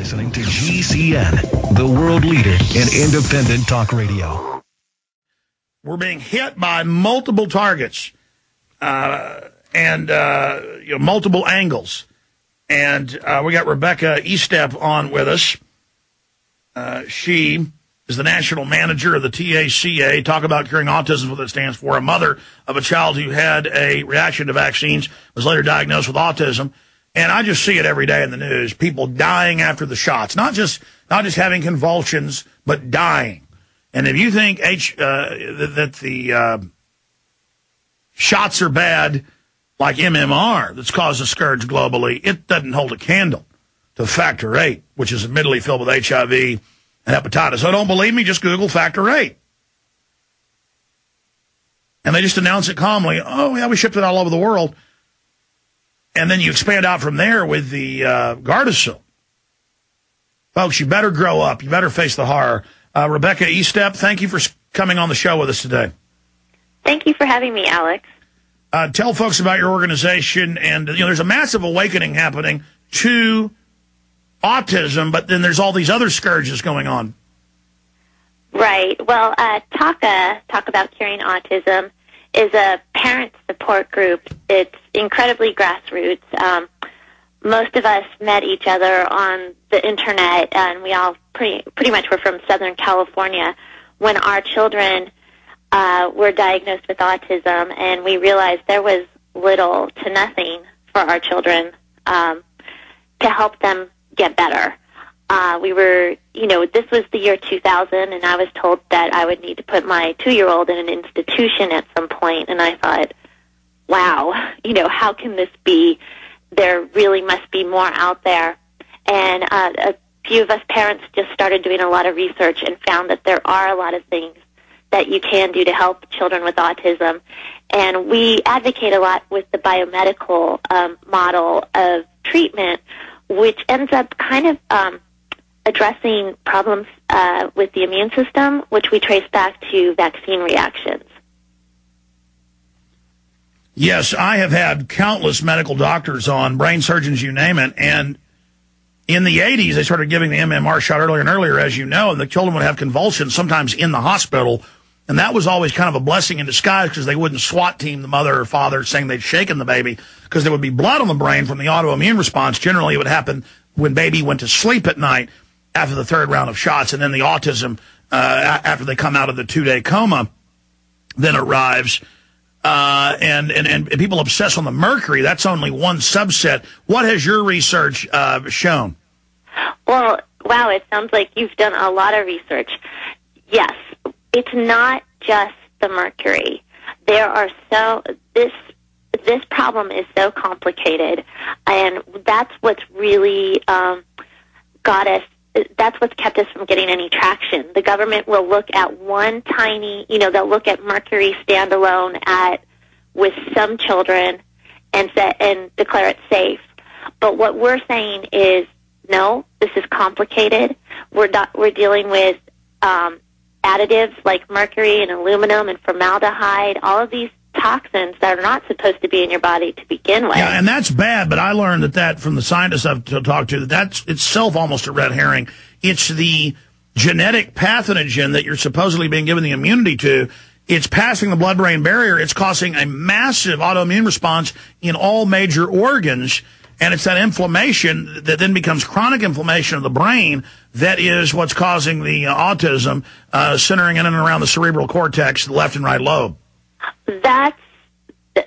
listening to GCN, the world leader in independent talk radio. We're being hit by multiple targets and multiple angles. And we got Rebecca Estepp on with us. She is the national manager of the TACA, Talk About Curing Autism, what it stands for, a mother of a child who had a reaction to vaccines, was later diagnosed with autism. And I just see it every day in the news, people dying after the shots, not just having convulsions, but dying. And if you think that the shots are bad, like MMR, that's caused a scourge globally, it doesn't hold a candle to factor 8, which is admittedly filled with HIV and hepatitis. So don't believe me, just Google factor 8. And they just announce it calmly, oh, yeah, we shipped it all over the world. And then you expand out from there with the Gardasil. Folks, you better grow up. You better face the horror. Rebecca Estepp, thank you for coming on the show with us today. Thank you for having me, Alex. Tell folks about your organization. And there's a massive awakening happening to autism, but then there's all these other scourges going on. Right. Well, Talk About Curing Autism is a parent support group. It's incredibly grassroots. Most of us met each other on the internet, and we all pretty much were from Southern California when our children were diagnosed with autism, and we realized there was little to nothing for our children to help them get better. This was the year 2000, and I was told that I would need to put my 2-year-old in an institution at some point, and I thought, wow, how can this be? There really must be more out there. And a few of us parents just started doing a lot of research and found that there are a lot of things that you can do to help children with autism. And we advocate a lot with the biomedical model of treatment, which ends up kind of addressing problems with the immune system, which we trace back to vaccine reactions. Yes, I have had countless medical doctors on, brain surgeons, you name it, and in the 80s, they started giving the MMR shot earlier and earlier, as you know, and the children would have convulsions, sometimes in the hospital, and that was always kind of a blessing in disguise because they wouldn't SWAT team the mother or father saying they'd shaken the baby because there would be blood on the brain from the autoimmune response. Generally, it would happen when baby went to sleep at night after the third round of shots, and then the autism, after they come out of the 2-day coma, then arrives. And people obsess on the Mercury. That's only one subset. What has your research shown? Well, wow, it sounds like you've done a lot of research. Yes, it's not just the Mercury. This problem is so complicated, and that's what's really got us. That's what's kept us from getting any traction. The government will look at one tiny, they'll look at Mercury standalone with some children and declare it safe. But what we're saying is, no, this is complicated. We're dealing with additives like mercury and aluminum and formaldehyde, all of these toxins that are not supposed to be in your body to begin with. Yeah, and that's bad, but I learned that from the scientists I've talked to, that's itself almost a red herring. It's the genetic pathogen that you're supposedly being given the immunity to. It's passing the blood-brain barrier. It's causing a massive autoimmune response in all major organs, and it's that inflammation that then becomes chronic inflammation of the brain that is what's causing the autism, centering in and around the cerebral cortex, the left and right lobe. That's,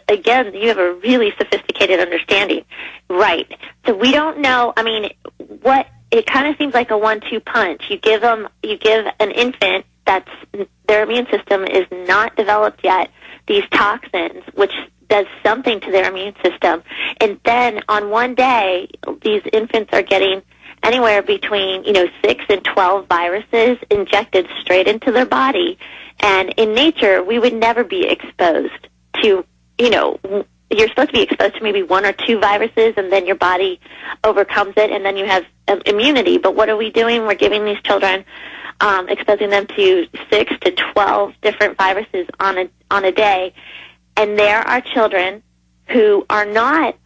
again, you have a really sophisticated understanding. Right. So we don't know, it kind of seems like a 1-2 punch. You give an infant their immune system is not developed yet, these toxins, which does something to their immune system. And then on one day, these infants are getting anywhere between, 6 and 12 viruses injected straight into their body. And in nature, we would never be exposed to, you're supposed to be exposed to maybe 1 or 2 viruses, and then your body overcomes it, and then you have immunity. But what are we doing? We're giving these children, exposing them to 6 to 12 different viruses on a day. And there are children who are not,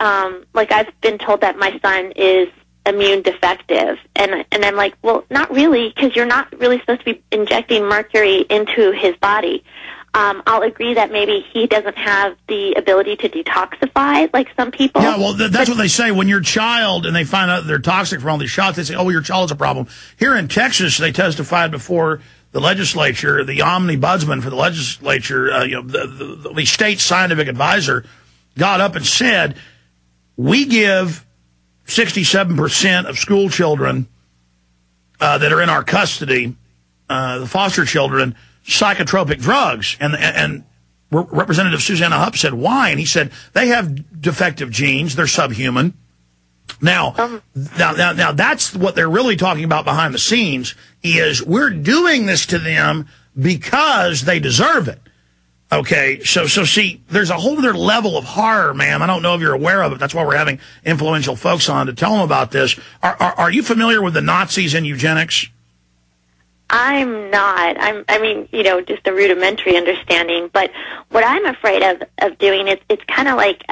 like I've been told that my son is immune defective. And I'm like, well, not really, because you're not really supposed to be injecting mercury into his body. I'll agree that maybe he doesn't have the ability to detoxify like some people. Yeah, well, that's what they say. When your child, and they find out they're toxic from all these shots, they say, oh, your child's a problem. Here in Texas, they testified before the legislature, the omnibudsman for the legislature, the state scientific advisor got up and said, we give 67% of school children that are in our custody, the foster children, psychotropic drugs. And Representative Susanna Hupp said, why? And he said, they have defective genes. They're subhuman. Now, that's what they're really talking about behind the scenes, is we're doing this to them because they deserve it. Okay, so see, there's a whole other level of horror, ma'am. I don't know if you're aware of it. That's why we're having influential folks on to tell them about this. Are you familiar with the Nazis in eugenics? I'm not. I mean, just a rudimentary understanding. But what I'm afraid of doing, it's kind of like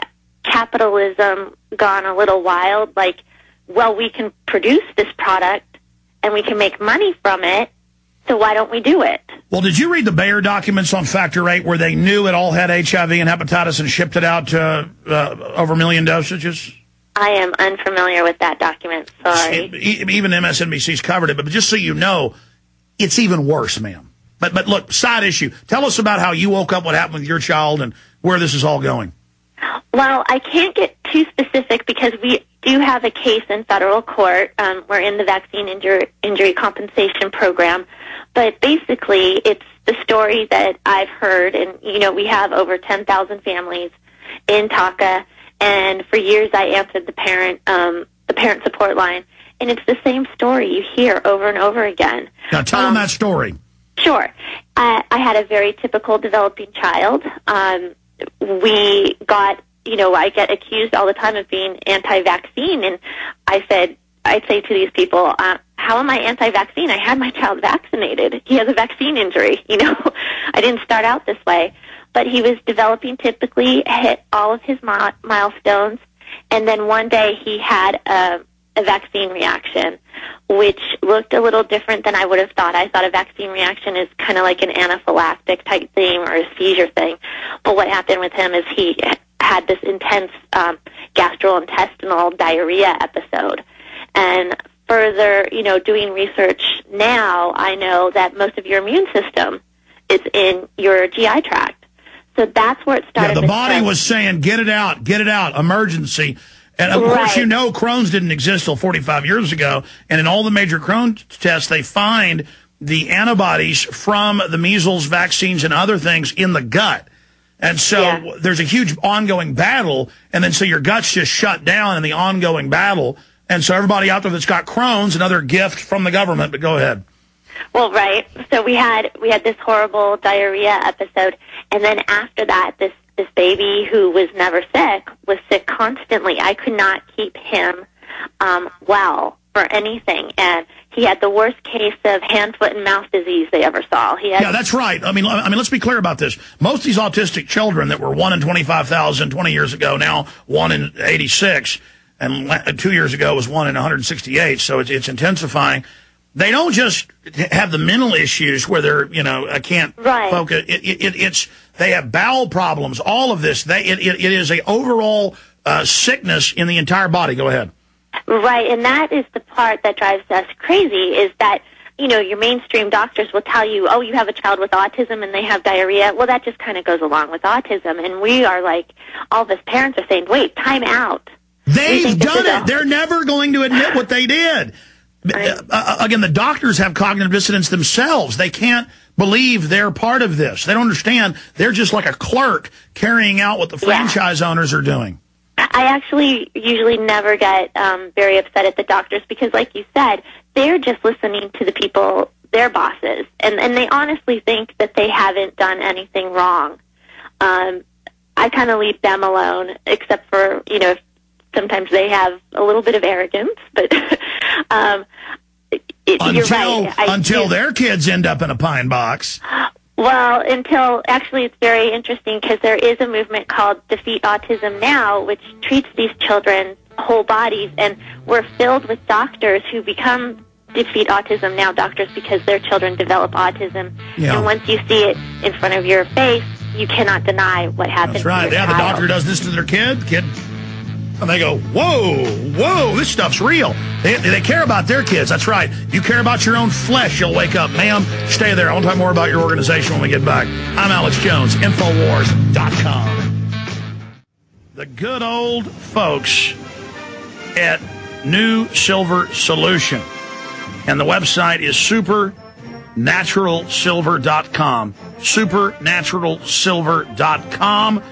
capitalism gone a little wild. Like, well, we can produce this product and we can make money from it, so why don't we do it? Well, did you read the Bayer documents on Factor 8 where they knew it all had HIV and hepatitis and shipped it out to over 1 million dosages? I am unfamiliar with that document. Sorry. Even MSNBC's covered it, but just so you know, it's even worse, ma'am. But look, side issue. Tell us about how you woke up, what happened with your child, and where this is all going. Well, I can't get too specific because we do have a case in federal court. We're in the Vaccine Injury Compensation Program. But basically, it's the story that I've heard. And, we have over 10,000 families in TACA. And for years, I answered the parent support line. And it's the same story you hear over and over again. Now, tell them that story. Sure. I had a very typical developing child. We got, I get accused all the time of being anti-vaccine. And I'd say to these people, how am I anti-vaccine? I had my child vaccinated. He has a vaccine injury. I didn't start out this way. But he was developing typically, hit all of his milestones. And then one day he had a vaccine reaction, which looked a little different than I would have thought. I thought a vaccine reaction is kind of like an anaphylactic type thing or a seizure thing. But what happened with him is he had this intense gastrointestinal diarrhea episode. And further, doing research now, I know that most of your immune system is in your GI tract. So that's where it started. Yeah, the body was saying, get it out, emergency. And, of course, Crohn's didn't exist till 45 years ago. And in all the major Crohn's tests, they find the antibodies from the measles vaccines and other things in the gut. And so there's a huge ongoing battle. And then so your gut's just shut down in the ongoing battle. And so everybody out there that's got Crohn's, another gift from the government. But go ahead. Well, right. So we had this horrible diarrhea episode. And then after that, this baby who was never sick was sick constantly. I could not keep him well for anything. And he had the worst case of hand, foot, and mouth disease they ever saw. Yeah, that's right. I mean, let's be clear about this. Most of these autistic children that were 1 in 25,000 20 years ago, now 1 in 86, and 2 years ago was 1 in 168, so it's intensifying. They don't just have the mental issues where they're, I can't focus. It's they have bowel problems. All of this, it is a overall sickness in the entire body. Go ahead. Right, and that is the part that drives us crazy. Is that your mainstream doctors will tell you, oh, you have a child with autism and they have diarrhea. Well, that just kind of goes along with autism, and we are like, all of us parents are saying, wait, time out. They've done it. They're never going to admit what they did. Again, the doctors have cognitive dissonance themselves. They can't believe they're part of this. They don't understand. They're just like a clerk carrying out what the franchise owners are doing. I actually usually never get very upset at the doctors because, like you said, they're just listening to the people, their bosses, and they honestly think that they haven't done anything wrong. I kind of leave them alone, except for, sometimes they have a little bit of arrogance, but you're right. Until their kids end up in a pine box. Well, actually it's very interesting because there is a movement called Defeat Autism Now, which treats these children's whole bodies, and we're filled with doctors who become Defeat Autism Now doctors because their children develop autism. Yeah. And once you see it in front of your face, you cannot deny what happened. That's right. To your The child. doctor does this to their kid, and they go, whoa, this stuff's real. They care about their kids. That's right. If you care about your own flesh, you'll wake up. Ma'am, stay there. I want to talk more about your organization when we get back. I'm Alex Jones, Infowars.com. The good old folks at New Silver Solution. And the website is supernaturalsilver.com. Supernaturalsilver.com.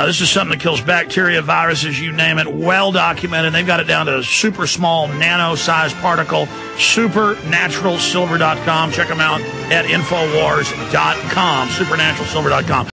This is something that kills bacteria, viruses, you name it, well documented. They've got it down to a super small nano-sized particle. Supernaturalsilver.com. Check them out at Infowars.com. Supernaturalsilver.com.